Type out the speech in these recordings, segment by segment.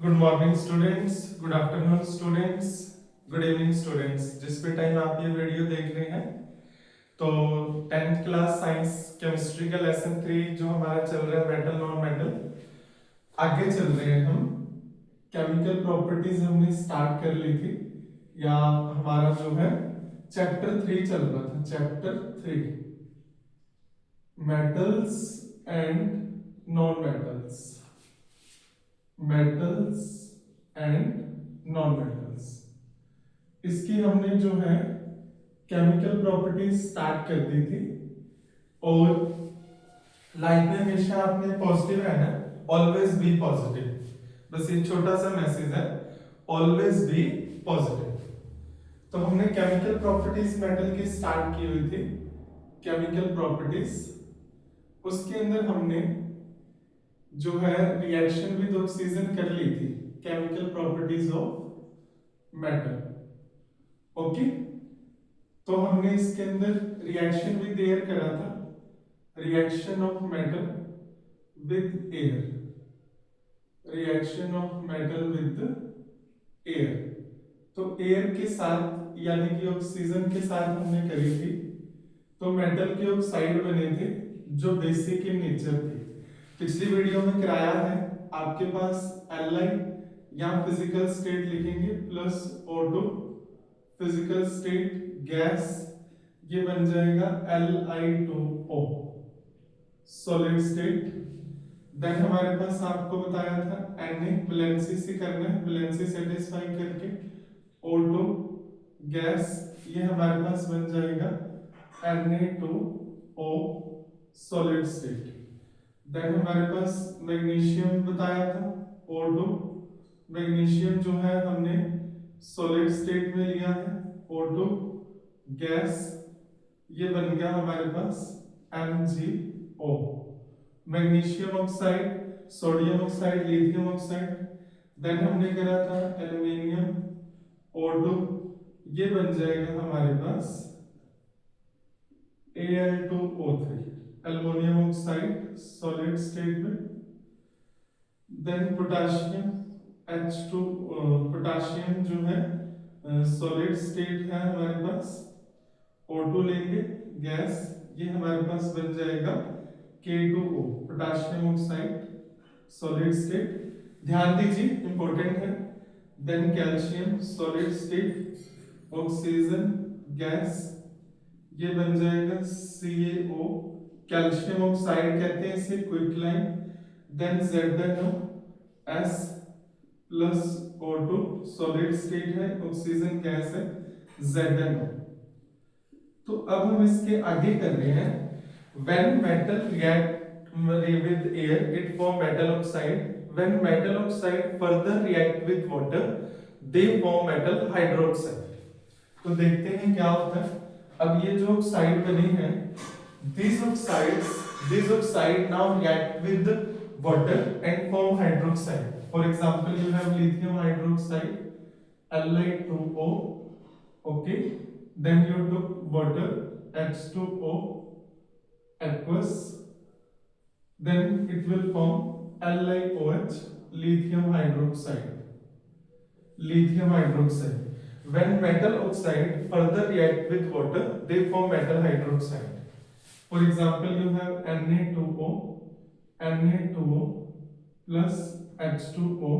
Good morning students, good afternoon students, good evening students. जिस भी time आप ये वीडियो देख रहे हैं, तो 10th क्लास साइंस केमिस्ट्री का लेसन 3 जो हमारा चल रहा है मेटल नॉन मेटल, आगे चल रहे हैं हम। केमिकल प्रॉपर्टीज हमने स्टार्ट कर ली थी, या हमारा जो है चैप्टर 3 चल रहा था। Chapter 3 metals and non metals, metals and non metals. इसकी हमने जो है केमिकल प्रॉपर्टीज स्टार्ट कर दी थी। और लाइफ में हमेशा आपने पॉजिटिव रहना, ऑलवेज बी पॉजिटिव। बस ये छोटा सा मैसेज है, ऑलवेज बी पॉजिटिव। तो हमने केमिकल प्रॉपर्टीज मेटल की स्टार्ट की हुई थी। केमिकल प्रॉपर्टीज, उसके अंदर हमने जो है रिएक्शन विद ऑक्सीजन कर ली थी। Chemical properties of metal, okay. तो हमने इसके अंदर रिएक्शन विद एयर करा था, reaction of metal with air, reaction of metal with air. तो एयर के साथ यानी कि ऑक्सीजन के साथ हमने करी थी, तो मेटल के ऑक्साइड बने थे जो बेसिक इन नेचर थे। पिछली वीडियो में कराया है, आपके पास Li या फिजिकल स्टेट लिखेंगे plus O2 physical state gas, ये बन जाएगा Li2O सॉलिड स्टेट। देन हमारे पास आपको बताया था Na वैलेंसी से करना है, वैलेंसी सेटिस्फाई करके O2 गैस, ये हमारे पास बन जाएगा Na2O सॉलिड स्टेट। देन हमारे पास मैग्नीशियम बताया था O2, मैग्नीशियम जो है हमने सॉलिड स्टेट में लिया है O2 गैस, ये बन गया हमारे पास MgO magnesium oxide, sodium oxide, lithium oxide. Then हमने करा था एल्युमिनियम O2, ये बन जाएगा हमारे पास Al2O3 aluminium oxide solid state में। देन पोटाशियम H2, पोटाशियम जो है सॉलिड स्टेट है हमारे पास, O2 लेंगे गैस, ये हमारे पास बन जाएगा K2O potassium oxide solid state. ध्यान दीजिए इंपॉर्टेंट है। Then calcium solid state, oxygen gas, ये बन जाएगा CaO कैल्शियम ऑक्साइड कहते हैं इसे, quicklime. Then ZnOS plus O2 solid state है, ऑक्सीजन गैस है ZnO। तो अब हम इसके आगे कर रहे हैं। When metal react with air, it form metal oxide. When metal oxide further react with water, they form metal hydroxide. तो देखते हैं क्या होता है। अब ये जो ऑक्साइड बनी है, these oxide now react with water and form hydroxide. For example, you have lithium hydroxide Li2O, okay. Then you took water H2O aqueous, then it will form LiOH lithium hydroxide, lithium hydroxide. When metal oxide further react with water, they form metal hydroxide. For example, you have Na2O plus H2O,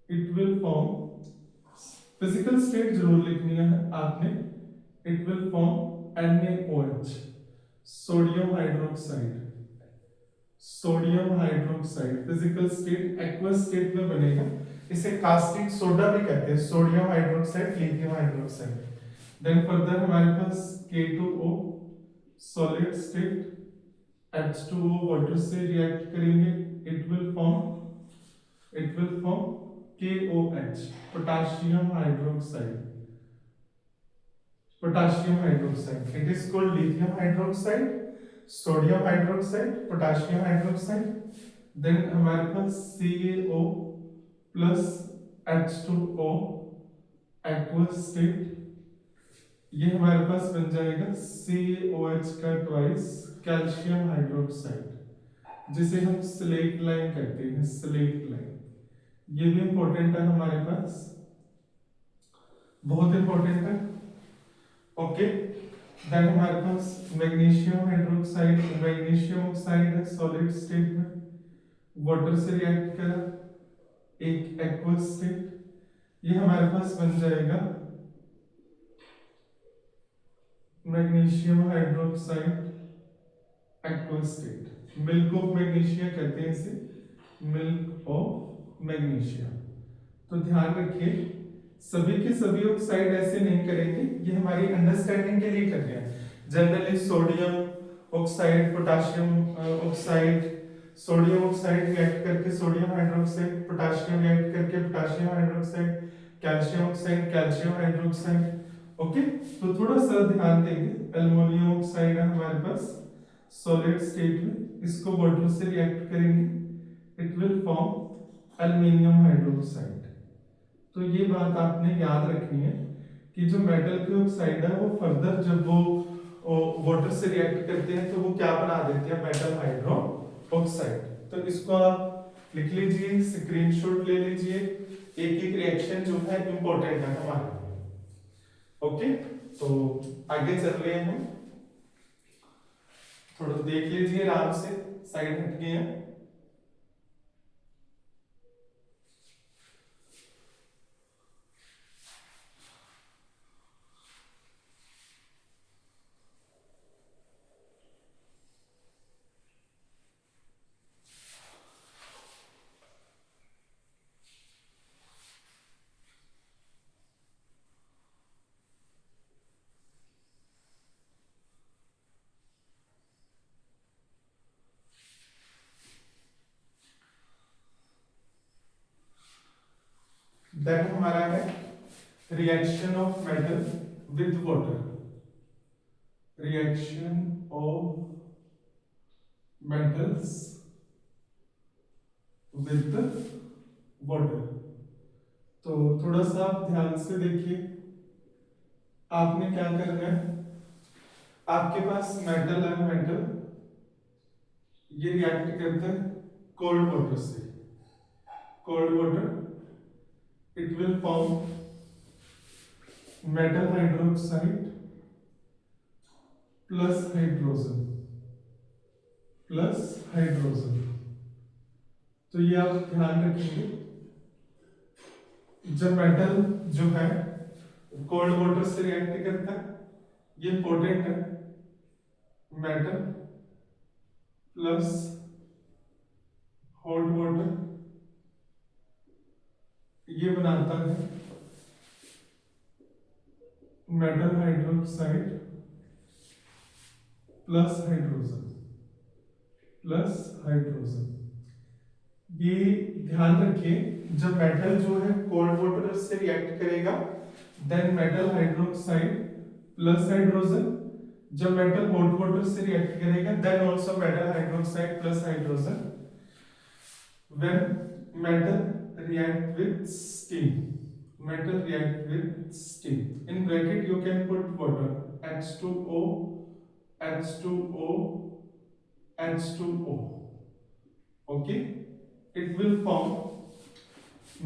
it will form, physical state जरूर लिखनी है आपने, it will form NaOH sodium hydroxide, sodium hydroxide physical state aqueous state में बनेगा। इसे caustic soda भी कहते हैं, sodium hydroxide lithium hydroxide. Then further हमारे पास K2O solid state, H2O water से रिएक्ट करेंगे, it will form KOH potassium hydroxide, potassium hydroxide. It is called lithium hydroxide, sodium hydroxide, potassium hydroxide. Then हमारे पास CaO plus H2O aqueous state, ये हमारे पास बन जाएगा CaOH का ट्वाइस कैल्शियम हाइड्रोक्साइड, जिसे हम स्लेट लाइन कहते हैं, स्लेट लाइन। ये भी इंपॉर्टेंट है हमारे पास, बहुत इंपॉर्टेंट है। ओके, देन हमारे पास मैग्नीशियम हाइड्रोक्साइड, मैग्नीशियम ऑक्साइड है सॉलिड स्टेट में, वाटर से रिएक्ट करा, एक एक्वस स्टेट, ये हमारे पास बन जाएगा magnesium hydroxide aqueous state. Milk of magnesia कहते हैं इसे, मिल्क ऑफ मैग्नीशिया। तो ध्यान रखिए, सभी के सभी ऑक्साइड ऐसे नहीं करेंगे, ये हमारी अंडरस्टैंडिंग के लिए कर रहे हैं। Generally sodium oxide, potassium oxide, sodium oxide react करके सोडियम हाइड्रोक्साइड, पोटाशियम रिएक्ट करके potassium hydroxide, calcium oxide, calcium hydroxide. Okay, तो थोड़ा सा ध्यान देंगे। एल्युमिनियम ऑक्साइड है हमारे पास सॉलिड स्टेट में, इसको वाटर से रिएक्ट करेंगे, it will form aluminium hydroxide. तो ये बात आपने याद रखनी है कि जो मेटल के ऑक्साइड है वो फर्दर जब वो वाटर से रिएक्ट करते हैं तो वो क्या बना देते हैं, मेटल हाइड्रो ऑक्साइड। तो इसको आप लिख लीजिए, स्क्रीनशॉट ले लीजिए, एक एक रिएक्शन जो है इंपॉर्टेंट है हमारे लिए। ओके, तो आगे चल रहे हैं हम, थोड़ा देख लीजिए आराम से, साइड हट गए हैं। देन हमारा है reaction of metal with water, reaction of metals with water. तो थोड़ा सा आप ध्यान से देखिए, आपने क्या करना है, आपके पास मेटल है, मेटल ये रिएक्ट करता है कोल्ड वाटर से, cold water, it will form metal hydroxide plus hydrogen, plus hydrogen. तो ये आप ध्यान रखेंगे, जब मेटल जो है कोल्ड वाटर से रिएक्ट करता है, ये इंपॉर्टेंट है, मेटल प्लस हॉट वाटर, ये बनाता है metal hydroxide plus hydrogen, plus hydrogen. ये ध्यान रखिए, जब मेटल जो है कोल्ड वाटर से रिएक्ट करेगा, then metal hydroxide plus hydrogen, जब मेटल हॉट वाटर से रिएक्ट करेगा, then also metal hydroxide plus hydrogen. When metal react with steam, metal react with steam, in bracket you can put water, H2O, H2O, H2O. Okay, it will form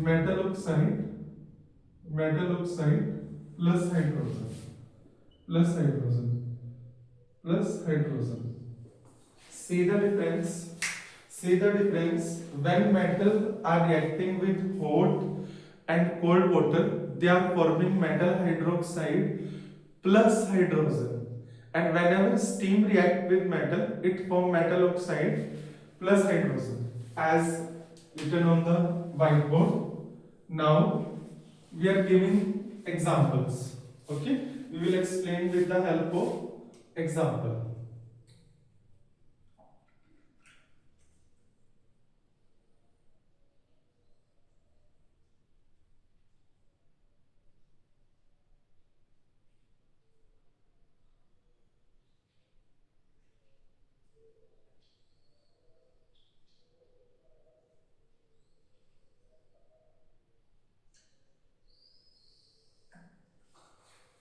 metal oxide, metal oxide plus hydrogen, plus hydrogen, plus hydrogen. See the difference, see the difference, when metal are reacting with hot and cold water, they are forming metal hydroxide plus hydrogen, and whenever steam react with metal, it form metal oxide plus hydrogen, as written on the whiteboard. Now we are giving examples. Okay, we will explain with the help of example.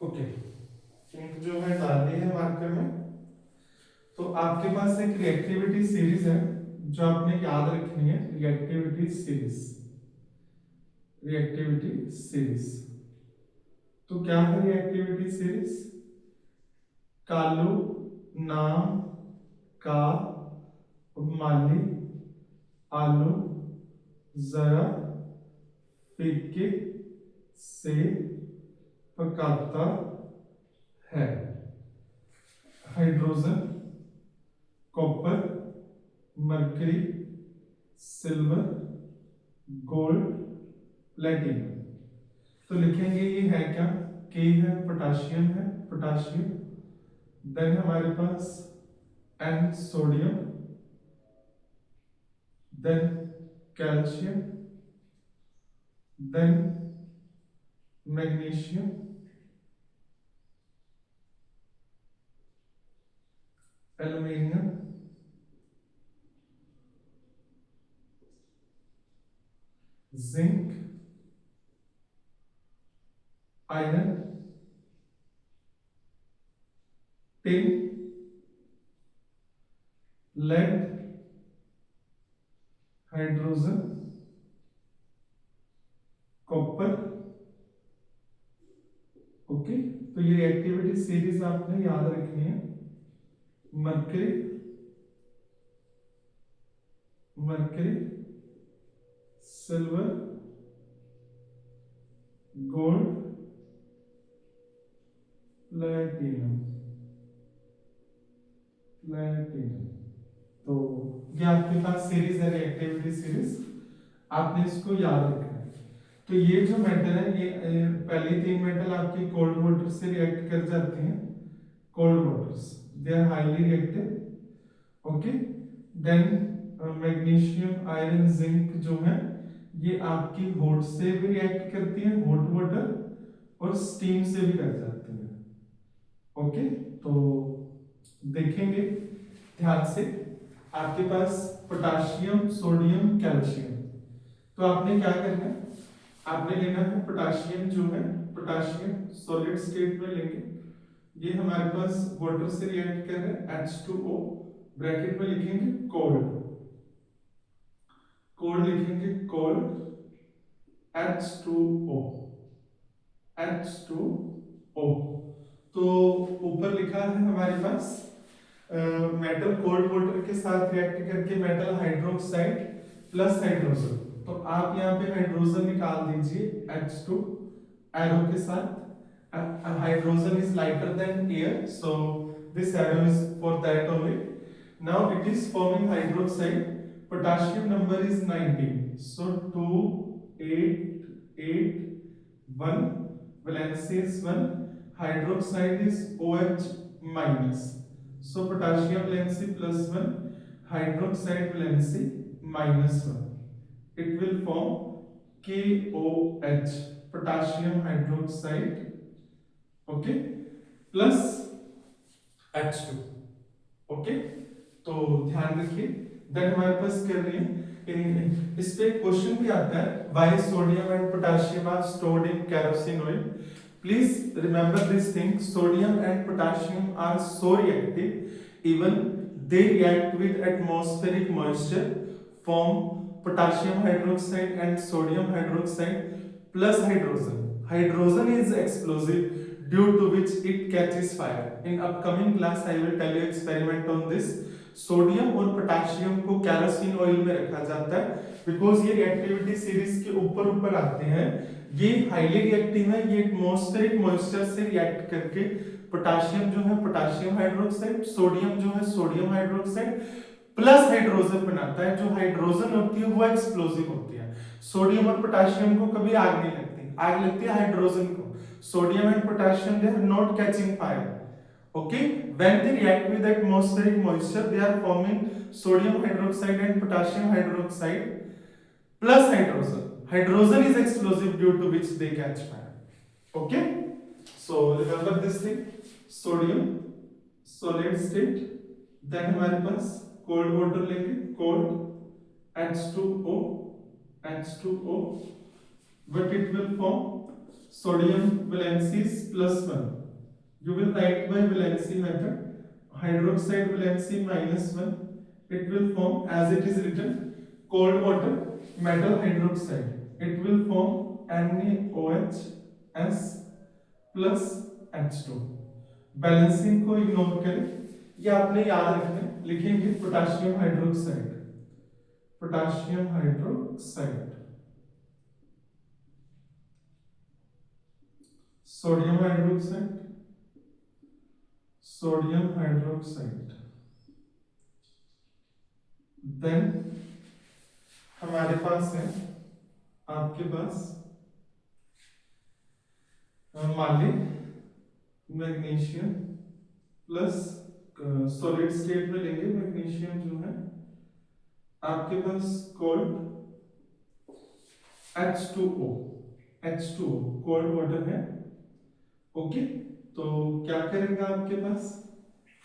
Okay, ink जो है डालनी है marker में। तो आपके पास एक reactivity series है जो आपने याद रखनी है, रिएक्टिविटी सीरीज। Reactivity series. तो क्या है रिएक्टिविटी सीरीज? कालू, नाम, का, माली, आलू, जरा, फीके से पकाता है। Hydrogen, copper, mercury, silver, gold, platinum. तो लिखेंगे ये है क्या? के है, पोटाशियम है, पोटाशियम। देन हमारे पास एन sodium, then calcium, then magnesium, aluminium, zinc, iron, tin, lead, hydrogen, copper. Okay, तो ये एक्टिविटी सीरीज आपने याद रखनी है। Mercury, mercury, silver, gold, platinum, platinum. तो ये आपके पास सीरीज है, एक्टिविटी सीरीज, आपने इसको याद रखना है। तो ये जो मेटल है, ये पहली तीन मेटल आपके कोल्ड वाटर से रिएक्ट कर जाते हैं। Cold waters, they are highly reactive. Okay, then magnesium, iron, zinc जो है ये आपकी हॉट से भी रिएक्ट करती है, हॉट वाटर, और स्टीम से भी कर जाती है। ओके, तो देखेंगे ध्यान से। आपके पास पोटाशियम, सोडियम, कैल्शियम। तो आपने क्या करना है? आपने लेना है पोटाशियम जो है, पोटाशियम सॉलिड स्टेट में लेंगे। ये हमारे पास वाटर से रिएक्ट कर रहे हैं, H2O, ब्रैकेट में लिखेंगे कोल्ड, कोल्ड लिखेंगे कोल्ड, H2O, H2O। तो ऊपर लिखा है हमारे पास मेटल कोल्ड वाटर के साथ रिएक्ट करके मेटल हाइड्रोक्साइड प्लस हाइड्रोजन। तो आप यहाँ पे हाइड्रोजन निकाल दीजिए H2 एरो के साथ। Hydrogen is lighter than air, so this arrow is for that only. Now it is forming hydroxide. Potassium number is 19, so 2 8 8 1, valency is 1, hydroxide is OH minus, so potassium valency plus 1, hydroxide valency minus 1, it will form KOH, potassium hydroxide, okay, plus H2। Okay, तो ध्यान रखिए। Then हमारे पास क्या रही है, इस पे question भी आता है, why sodium and potassium are stored in kerosene oil. Please remember this thing, sodium and potassium are so reactive, even they react with atmospheric moisture, form potassium hydroxide and sodium hydroxide plus hydrogen. Hydrogen is explosive due to which it catches fire. In upcoming class I will tell you experiment on this. Sodium और potassium को kerosene oil में रखा जाता है because ये reactivity series के ऊपर ऊपर आते हैं। ये हाईली रिएक्टिव है, ये एटमॉस्फेरिक मॉइस्चर से रिएक्ट करके पोटेशियम जो है पोटेशियम हाइड्रोक्साइड, सोडियम जो है सोडियम हाइड्रोक्साइड प्लस हाइड्रोजन बनाता है। जो हाइड्रोजन होती है वो एक्सप्लोसिव होती है। सोडियम और पोटेशियम को कभी आग नहीं लगती, आग लगती है हाइड्रोजन को। Sodium and potassium they are not catching fire. Okay, when they react with atmospheric moisture, they are forming sodium hydroxide and potassium hydroxide plus hydrogen. Hydrogen is explosive due to which they catch fire. Okay, so remember this thing. Sodium solid state, then हमारे पास cold water लेंगे, cold H2O, H2O, but it will form sodium valencies plus 1. You will write by valency method, hydroxide valency minus 1, it will form as it is written cold water metal hydroxide, it will form NaOH S plus H2। Balancing को ignore करें, ये आपने याद रखना है। लिखेंगे potassium hydroxide, potassium hydroxide, sodium hydroxide, sodium hydroxide. Then हमारे पास है, आपके पास मान ली मैग्नीशियम प्लस, सॉलिड स्टेट में लेंगे मैग्नीशियम जो है आपके पास cold H2O, H2O cold water है। ओके, तो क्या करेगा आपके पास,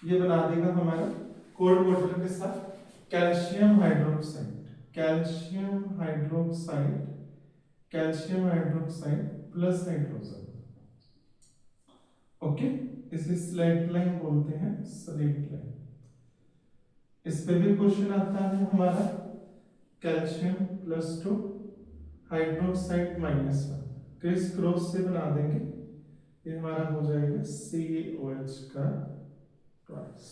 ये बना देगा हमारा कोल्ड वाटर के साथ calcium hydroxide, calcium hydroxide, calcium hydroxide plus hydrogen. Okay, इसे स्लेट लाइन बोलते हैं, स्लेट लाइन। इस पे भी क्वेश्चन आता है हमारा, कैल्शियम +2 हाइड्रोक्साइड -1 क्रिस क्रॉस से बना देंगे, ये हमारा हो जाएगा CaOH का ट्वाइस।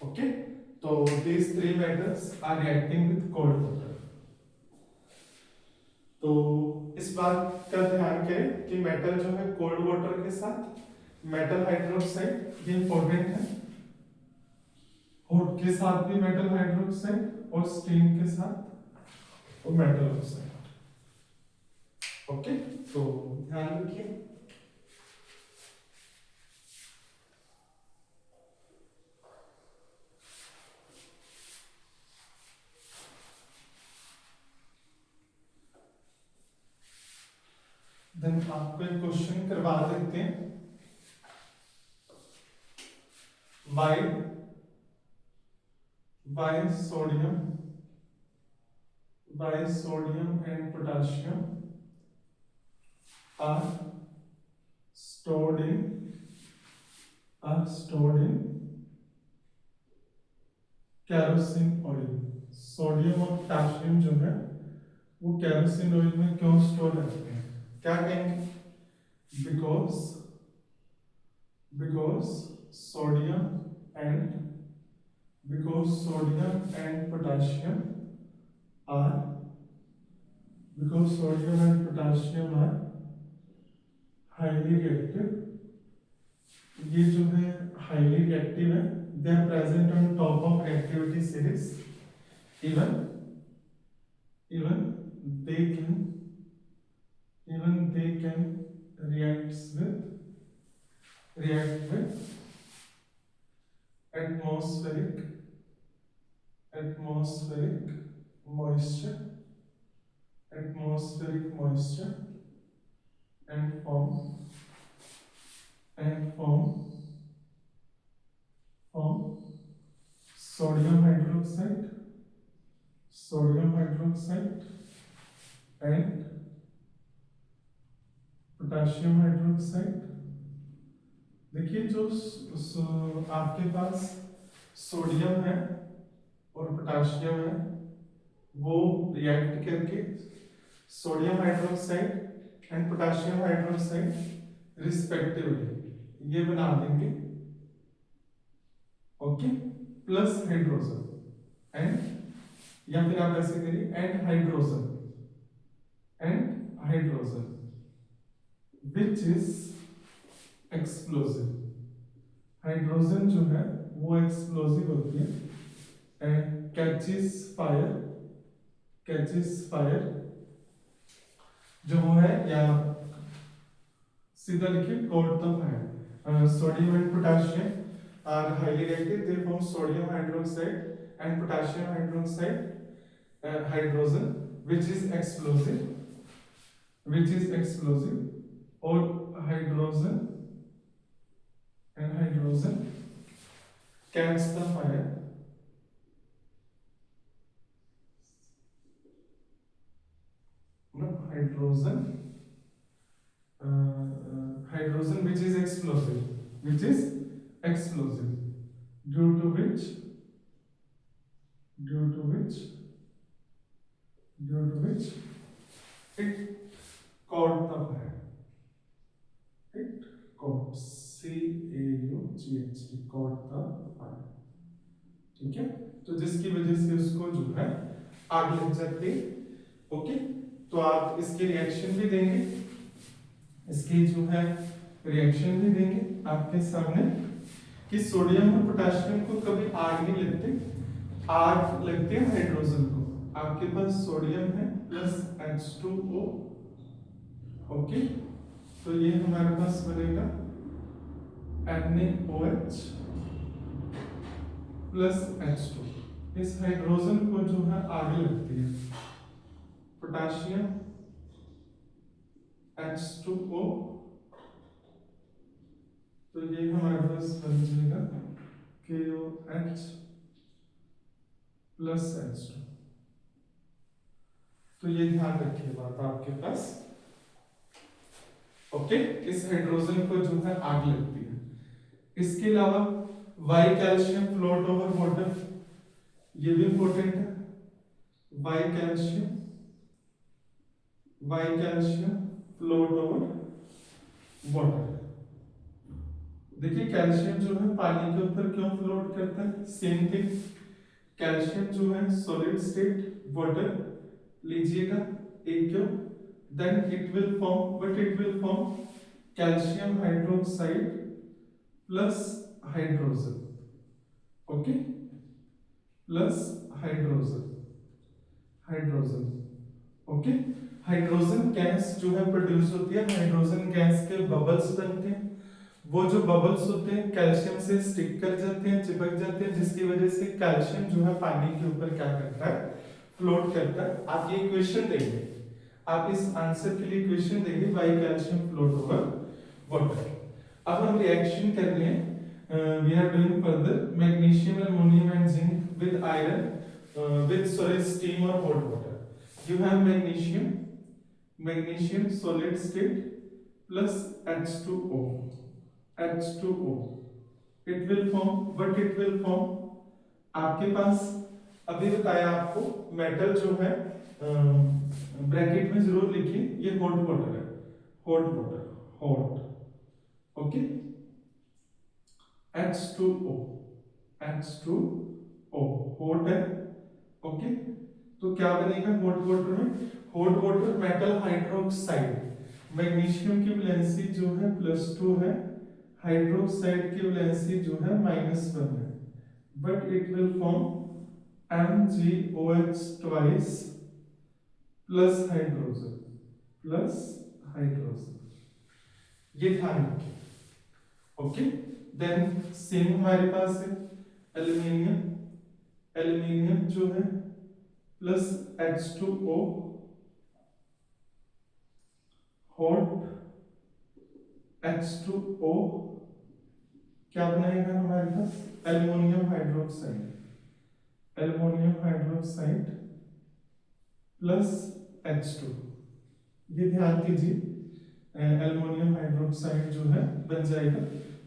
ओके, तो these three metals are reacting with cold water। तो इस बात का ध्यान करें कि मेटल जो है कोल्ड वाटर के साथ मेटल हाइड्रोक्साइड, ये इंपॉर्टेंट है। हॉट के साथ भी मेटल हाइड्रोक्साइड और स्टीम के साथ और मेटल ऑक्साइड। ओके, तो ध्यान रखिए। देन आपको एक क्वेश्चन करवा देते हैं, why sodium and potassium are stored in kerosene oil। Sodium और पोटेशियम जो है वो केरोसिन ऑयल में क्यों स्टोर रहते हैं, क्या कहेंगे? because sodium and potassium are highly reactive। ये जो है highly reactive है, they are present on top of reactivity series, even they can react with atmospheric moisture and form sodium hydroxide and potassium hydroxide. देखिए जो आपके पास sodium है और potassium है, वो रिएक्ट करके sodium hydroxide and potassium hydroxide respectively ये बना देंगे। ओके, प्लस हाइड्रोजन एंड, या फिर आप ऐसे करिए and hydrogen which is explosive. Hydrogen जो है वो एक्सप्लोसिव होती है एंड कैचेस फायर जो है, या सीधा लिखिए caught the fire. Sodium and potassium are highly reactive, they form sodium hydroxide and potassium hydroxide, hydrogen which is explosive, or hydrogen catch the fire, no hydrogen which is explosive, due to which it caught the fire, ठीक है। तो जिसकी वजह से उसको जो है आग लग जाती है। ओके, तो आप इसकी रिएक्शन भी देंगे, इसकी जो है रिएक्शन भी देंगे आपके सामने कि सोडियम और पोटेशियम को कभी आग नहीं लगती, आग लगती है हाइड्रोजन को। आपके पास सोडियम है प्लस H2O, ओके, तो ये हमारे पास बनेगा NaOH प्लस H2। इस हाइड्रोजन को जो है आग लगती है, पोटेशियम H2O, तो ये हमारे पास बन जाएगा KOH प्लस H2। तो ये ध्यान रखिए बात आपके पास, ओके। इस हाइड्रोजन को जो है आग लगती है। इसके अलावा why calcium float over water, ये भी इंपॉर्टेंट है। Why calcium float over water. देखिए कैल्शियम जो है पानी के ऊपर क्यों फ्लोट करता है, सेम थिंग। कैल्शियम जो है सॉलिड स्टेट वाटर लीजिएगा एक क्यों, then it will form calcium hydroxide plus hydrogen, okay, plus hydrogen, okay। Hydrogen gas जो है प्रोड्यूस होती है, हाइड्रोजन गैस के बबल्स बनते हैं। वो जो बबल्स होते हैं कैल्शियम से स्टिक कर जाते हैं, चिपक जाते हैं, जिसकी वजह से कैल्शियम जो है पानी के ऊपर क्या करता है, फ्लोट करता है। आप ये इक्वेशन देंगे, आप इस आंसर के लिए इक्वेशन देंगे why calcium float over water. अब हम रिएक्शन कर रहे हैं, we are doing further magnesium, aluminium and zinc with iron with solid steam और hot water. You have magnesium solid state plus H2O, it will form आपके पास अभी बताया आपको मेटल जो है ब्रैकेट में जरूर लिखिए, ये हॉट वाटर है, हॉट, ओके। H2O हॉट है, ओके। तो क्या बनेगा हॉट वाटर में, hot water metal hydroxide, magnesium की वैलेंसी जो है +2 है, हाइड्रोक्साइड की वैलेंसी जो है -1 है, but it will form MgOH twice plus hydrogen, ये ध्यान रखिए, ओके। देन सेम हमारे पास है एल्यूमिनियम जो है प्लस H2O, हॉट H2O, क्या बनाएगा हमारे पास एल्युमिनियम हाइड्रोक्साइड प्लस H2। ये ध्यान दीजिए, एल्युमिनियम हाइड्रोक्साइड जो है बन जाएगा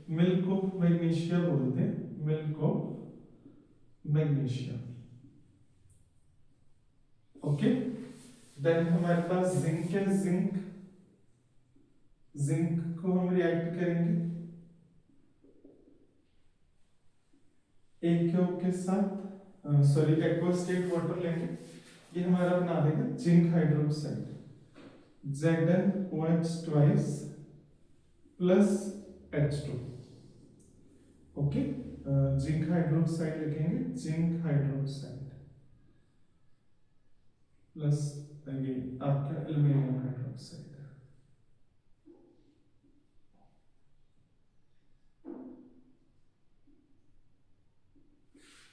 मिल्क ऑफ मैग्नीशिया, बोलते हैं milk of magnesia, okay. Then हमारे पास जिंक है, जिंक को हम रिएक्ट करेंगे एक के साथ, सॉरी एक्वस स्टेट वाटर लेंगे, ये हमारा बना देगा zinc hydroxide, ZnOH twice plus H2, okay. Zinc hydroxide लिखेंगे, जिंक हाइड्रोक्साइड प्लस ये आपका एल्युमिनियम हाइड्रोक्साइड।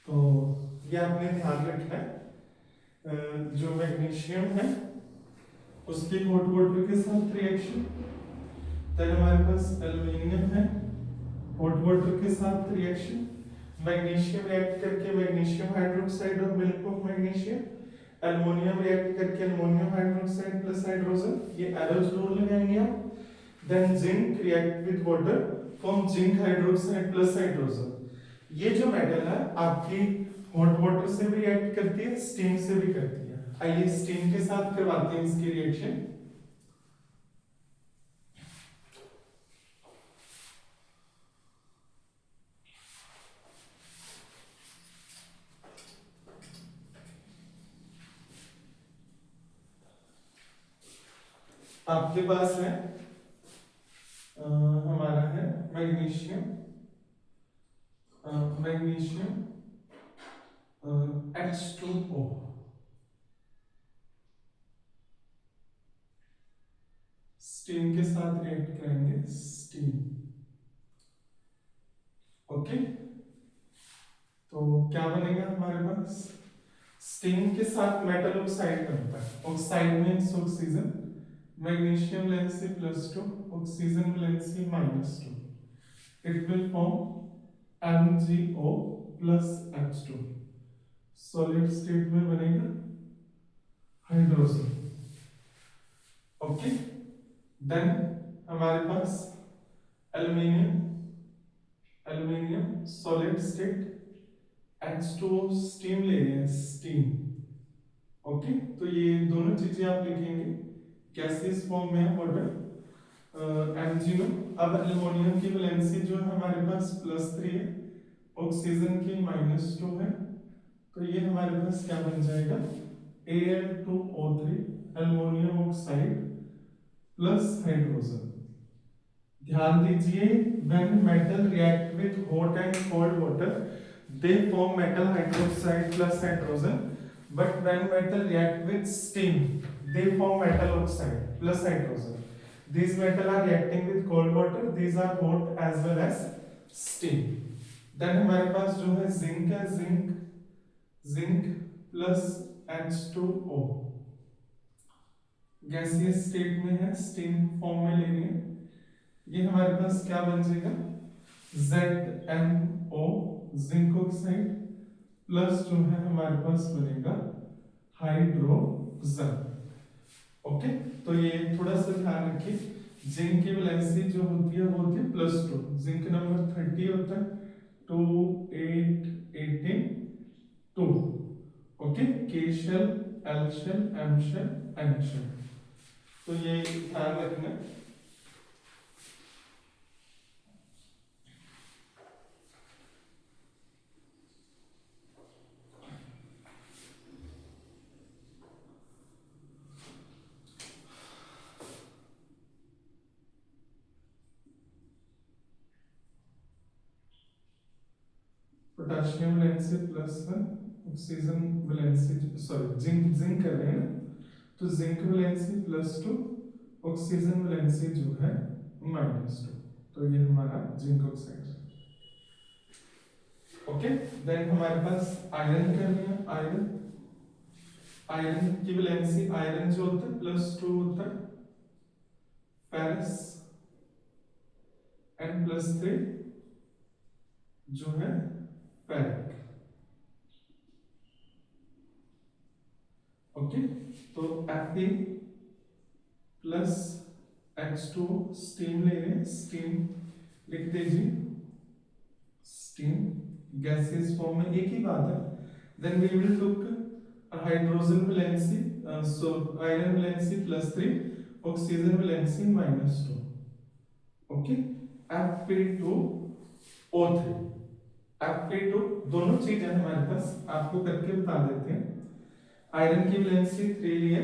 तो ये आपने ध्यान रखना है, जो मैग्नीशियम है उसके हॉट वाटर के साथ रिएक्शन, तब हमारे पास एल्युमिनियम है हॉट वाटर के साथ रिएक्शन, मैग्नीशियम रिएक्ट करके मैग्नीशियम हाइड्रोक्साइड और milk of magnesium, aluminium react करके एल्युमिनियम हाइड्रोक्साइड प्लस हाइड्रोजन, ये एरोस रूल लगाएंगे आप। Then zinc react with water form zinc hydroxide plus hydrogen. ये जो मेटल है आपकी हॉट वाटर से भी रिएक्ट करती है, स्टीम से भी करती है। आइए स्टीम के साथ करवाते हैं इसकी रिएक्शन। आपके पास है हमारा है मैग्नीशियम, मैग्नीशियम H2O, स्टीम के साथ रिएक्ट करेंगे, स्टीम। ओके, तो क्या बनेगा हमारे पास, स्टीम के साथ मेटल ऑक्साइड बनता है, oxide means oxygen, magnesium valency +2, oxygen valency -2, it will form MgO plus H2, solid state में बनेगा हाइड्रोजन। ओके, देन हमारे पास aluminium, aluminium solid state, H2O steam ले रहे हैं, स्टीम। ओके, तो ये दोनों चीजें आप लिखेंगे, गैसियस फॉर्म में है वाटर, MgO। अब एल्यूमिनियम की वैलेंसी जो है हमारे पास +3 है, ऑक्सीजन की -2 है, तो ये हमारे पास क्या बन जाएगा, Al2O3, aluminium oxide plus hydrogen. ध्यान दीजिए, when metal react with hot and cold water they form metal hydroxide plus hydrogen, but when metal react with steam they form metal oxide plus hydrogen. These metal are reacting with cold water, these are hot as well as steam. Then हमारे पास जो है zinc है, zinc plus H2O, gaseous state में है, steam form में लेनी है, ये हमारे पास क्या बन जाएगा, ZnO, जिंक ऑक्साइड प्लस जो है हमारे पास बनेगा हाइड्रोजन। ओके, तो ये थोड़ा सा ध्यान रखिए, जिंक की वैलेंसी जो होती है वो होती है +2, जिंक नंबर 30 होता है, 2 8 18 2। Okay, K shell, L shell, M shell, N shell, तो ये ध्यान रखना। Potassium valency +1, oxygen valency, sorry zinc कर रहे हैं ना, तो जिंक वैलेंसी +2, ऑक्सीजन वैलेंसी जो है -2, तो ये हमारा जिंक ऑक्साइड है। ओके, देन हमारे पास आयरन करनी है, आयरन, आयरन की वैलेंसी, आयरन जो होता है +2 होता है, फेरस N+3 जो है फेरिक। ओके, तो Fe प्लस H2O, स्टीम ले रहे हैं, स्टीम लिख दीजिए, स्टीम गैसियस फॉर्म में, एक ही बात है। Then we will took hydrogen valency, so iron valency +3, oxygen valency -2। Okay, Fe2O3, Fe2, दोनों चीजें हमारे पास, आपको करके बता देते हैं। आयरन की वैलेंसी 3 है,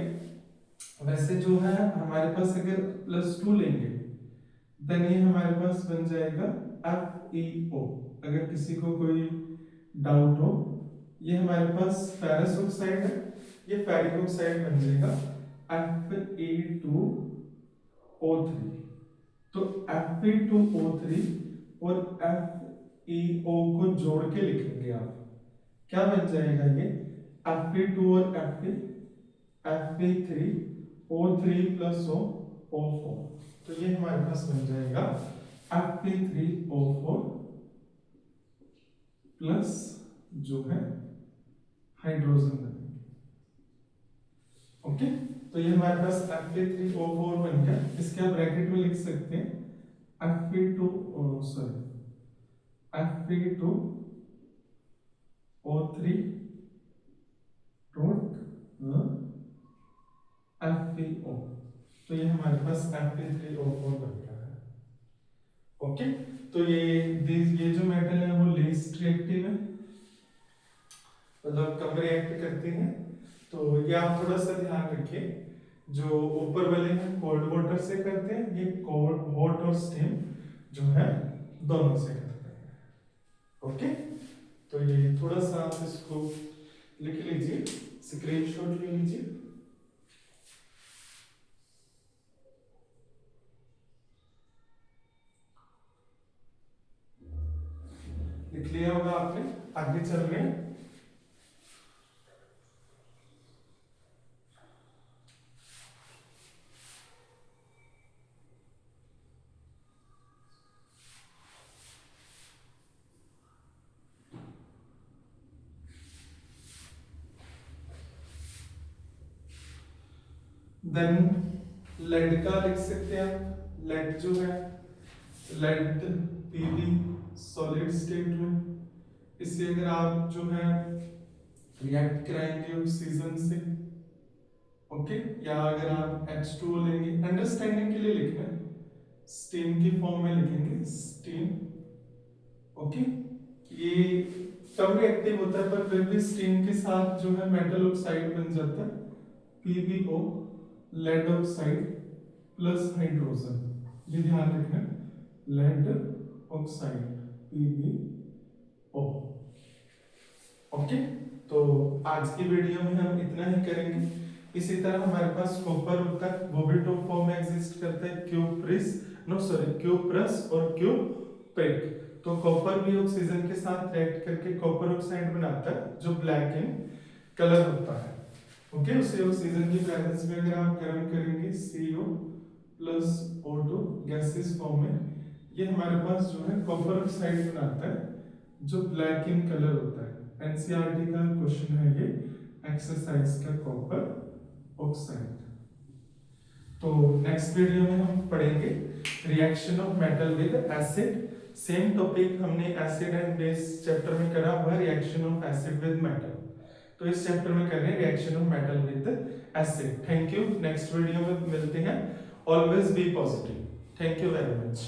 वैसे जो है हमारे पास अगर +2 लेंगे देन ये हमारे पास बन जाएगा FeO। अगर किसी को कोई डाउट हो, ये हमारे पास फेरस ऑक्साइड है, ये फेरिक ऑक्साइड बन जाएगा Fe2O3। तो Fe2O3 और FeO को जोड़ के लिखेंगे आप, क्या बन जाएगा ये, Fe2 और Fe3O3 + O4, तो ये हमारे पास बन जाएगा Fe3O4 प्लस जो है हाइड्रोजन बनेंगे। ओके, तो ये हमारे पास Fe3O4 बन गया, इसके आप ब्रैकेट में लिख सकते हैं Fe2O3 डॉट FeO, तो ये हमारे पास Fe3O4 बन गया है। ओके, तो ये जो मेटल है वो लीस्ट रिएक्टिव है, मतलब कम रिएक्ट करते हैं, तो ये आप थोड़ा सा ध्यान रखिए। जो ऊपर वाले हैं कोल्ड वाटर से करते हैं, ये कोल्ड हॉट और स्टीम जो है दोनों से करते हैं। ओके, तो ये थोड़ा सा आप इसको लिख लीजिए, स्क्रीनशॉट ले लीजिए। लिख लिया होगा आपने। आगे चल रहे हैं। देन लेड का लिख सकते हैं आप। लेड जो है, लेड पीबी सॉलिड स्टेट में, इससे अगर आप जो है रिएक्ट कराएंगे ऑक्सीजन से, ओके, या अगर आप H2O लेंगे, अंडरस्टैंडिंग के लिए लिखना है, स्टीम की फॉर्म में लिखेंगे स्टीम। ओके, ये कम रिएक्टिव होता है पर फिर भी स्टीम के साथ जो है मेटल ऑक्साइड बन जाता है, PbO lead oxide plus hydrogen, ये ध्यान रखना, लेड ऑक्साइड PbO। ओके, तो आज की वीडियो में हम इतना ही करेंगे। इसी तरह हमारे पास कॉपर होता है, वो भी टू फॉर्म में एग्जिस्ट करता है, क्यूप्रस और क्यूप्रिक। तो कॉपर भी ऑक्सीजन के साथ रिएक्ट करके कॉपर ऑक्साइड बनाता है जो ब्लैक इन कलर होता है। ओके, उसे ऑक्सीजन की प्रेजेंस में अगर आप गर्म करेंगे CO plus O2 gases form में, ये हमारे पास जो है कॉपर ऑक्साइड बनाता है जो ब्लैक इन कलर होता है। एनसीईआरटी का क्वेश्चन है ये, एक्सरसाइज का कॉपर ऑक्साइड। तो नेक्स्ट वीडियो में हम पढ़ेंगे reaction of metal with acid. Same topic हमने एसिड एंड बेस चैप्टर में करा हुआ, reaction of acid with metal. तो इस चैप्टर में कर रहे हैं reaction of metal with acid. Thank you, next video में मिलते हैं। Always be positive. Thank you very much.